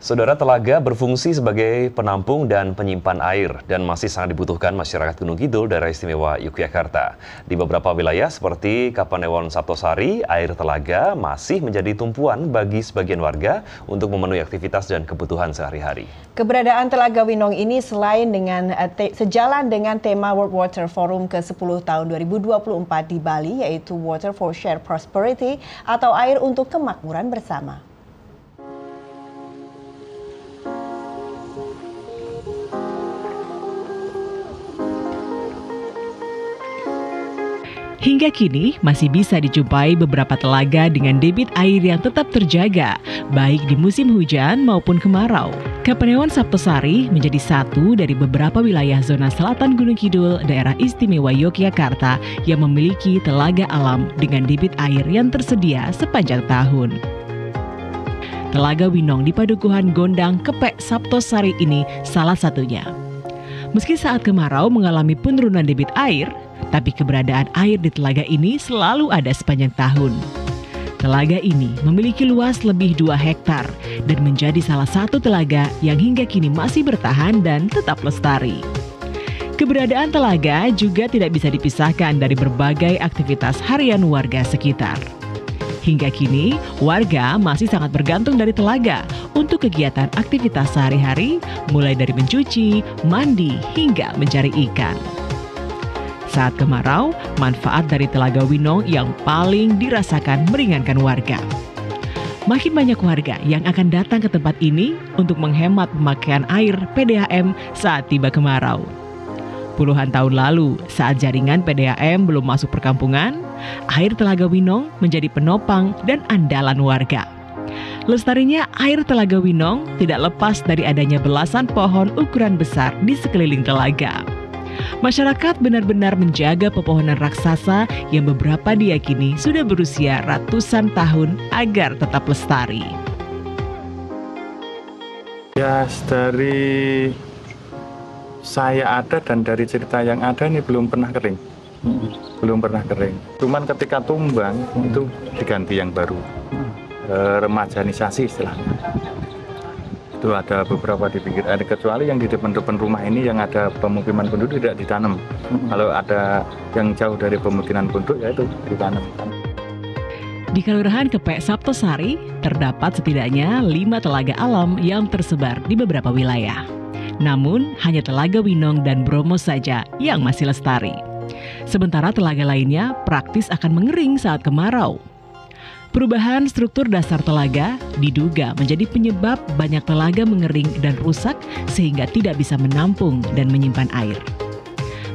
Saudara, telaga berfungsi sebagai penampung dan penyimpan air dan masih sangat dibutuhkan masyarakat Gunung Kidul, Daerah Istimewa Yogyakarta. Di beberapa wilayah seperti Kapanewon Saptosari, air telaga masih menjadi tumpuan bagi sebagian warga untuk memenuhi aktivitas dan kebutuhan sehari-hari. Keberadaan Telaga Winong ini sejalan dengan tema World Water Forum ke-10 tahun 2024 di Bali, yaitu Water for Shared Prosperity atau air untuk kemakmuran bersama. Hingga kini masih bisa dijumpai beberapa telaga dengan debit air yang tetap terjaga, baik di musim hujan maupun kemarau. Kapanewon Saptosari menjadi satu dari beberapa wilayah zona selatan Gunung Kidul, Daerah Istimewa Yogyakarta yang memiliki telaga alam dengan debit air yang tersedia sepanjang tahun. Telaga Winong di Padukuhan Gondang, Kepek, Saptosari ini salah satunya. Meski saat kemarau mengalami penurunan debit air, tapi keberadaan air di telaga ini selalu ada sepanjang tahun. Telaga ini memiliki luas lebih 2 hektar dan menjadi salah satu telaga yang hingga kini masih bertahan dan tetap lestari. Keberadaan telaga juga tidak bisa dipisahkan dari berbagai aktivitas harian warga sekitar. Hingga kini, warga masih sangat bergantung dari telaga untuk kegiatan aktivitas sehari-hari, mulai dari mencuci, mandi, hingga mencari ikan. Saat kemarau, manfaat dari Telaga Winong yang paling dirasakan meringankan warga. Makin banyak warga yang akan datang ke tempat ini untuk menghemat pemakaian air PDAM saat tiba kemarau. Puluhan tahun lalu, saat jaringan PDAM belum masuk perkampungan, air Telaga Winong menjadi penopang dan andalan warga. Lestarinya air Telaga Winong tidak lepas dari adanya belasan pohon ukuran besar di sekeliling telaga. Masyarakat benar-benar menjaga pepohonan raksasa yang beberapa diyakini sudah berusia ratusan tahun agar tetap lestari. Ya, dari saya ada dan dari cerita yang ada ini belum pernah kering. Belum pernah kering. Cuman ketika tumbang itu diganti yang baru. Remajanisasi istilahnya. Itu ada beberapa di pinggir air, kecuali yang di depan-depan rumah ini yang ada pemukiman penduduk tidak ditanam. Kalau ada yang jauh dari pemukiman penduduk, ya itu ditanam. Di Kelurahan Kepek Saptosari terdapat setidaknya 5 telaga alam yang tersebar di beberapa wilayah. Namun hanya Telaga Winong dan Bromo saja yang masih lestari. Sementara telaga lainnya praktis akan mengering saat kemarau. Perubahan struktur dasar telaga diduga menjadi penyebab banyak telaga mengering dan rusak sehingga tidak bisa menampung dan menyimpan air.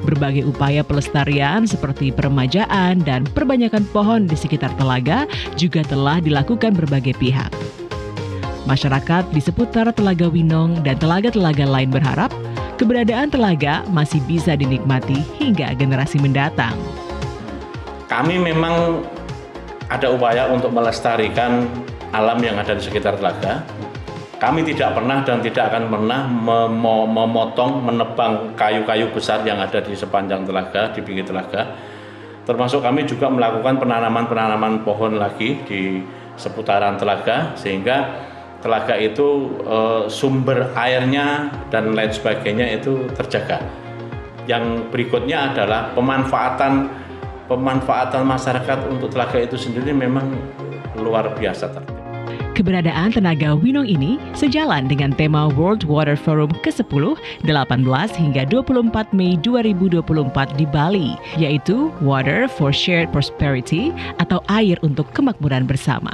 Berbagai upaya pelestarian seperti peremajaan dan perbanyakan pohon di sekitar telaga juga telah dilakukan berbagai pihak. Masyarakat di seputar Telaga Winong dan telaga-telaga lain berharap keberadaan telaga masih bisa dinikmati hingga generasi mendatang. Kami memang ada upaya untuk melestarikan alam yang ada di sekitar telaga. Kami tidak pernah dan tidak akan pernah memotong, menebang kayu-kayu besar yang ada di sepanjang telaga, di pinggir telaga. Termasuk kami juga melakukan penanaman pohon lagi di seputaran telaga, sehingga telaga itu sumber airnya dan lain sebagainya itu terjaga. Yang berikutnya adalah pemanfaatan masyarakat untuk telaga itu sendiri memang luar biasa. Keberadaan Telaga Winong ini sejalan dengan tema World Water Forum ke-10, 18 hingga 24 Mei 2024 di Bali, yaitu Water for Shared Prosperity atau air untuk kemakmuran bersama.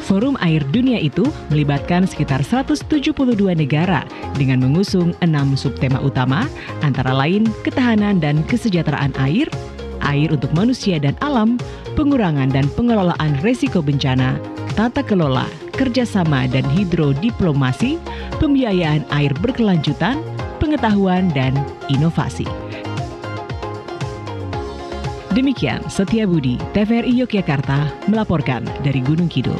Forum Air Dunia itu melibatkan sekitar 172 negara dengan mengusung 6 subtema utama, antara lain ketahanan dan kesejahteraan air, air untuk manusia dan alam, pengurangan dan pengelolaan resiko bencana, tata kelola, kerjasama dan hidrodiplomasi, pembiayaan air berkelanjutan, pengetahuan dan inovasi. Demikian Setia Budi, TVRI Yogyakarta melaporkan dari Gunung Kidul.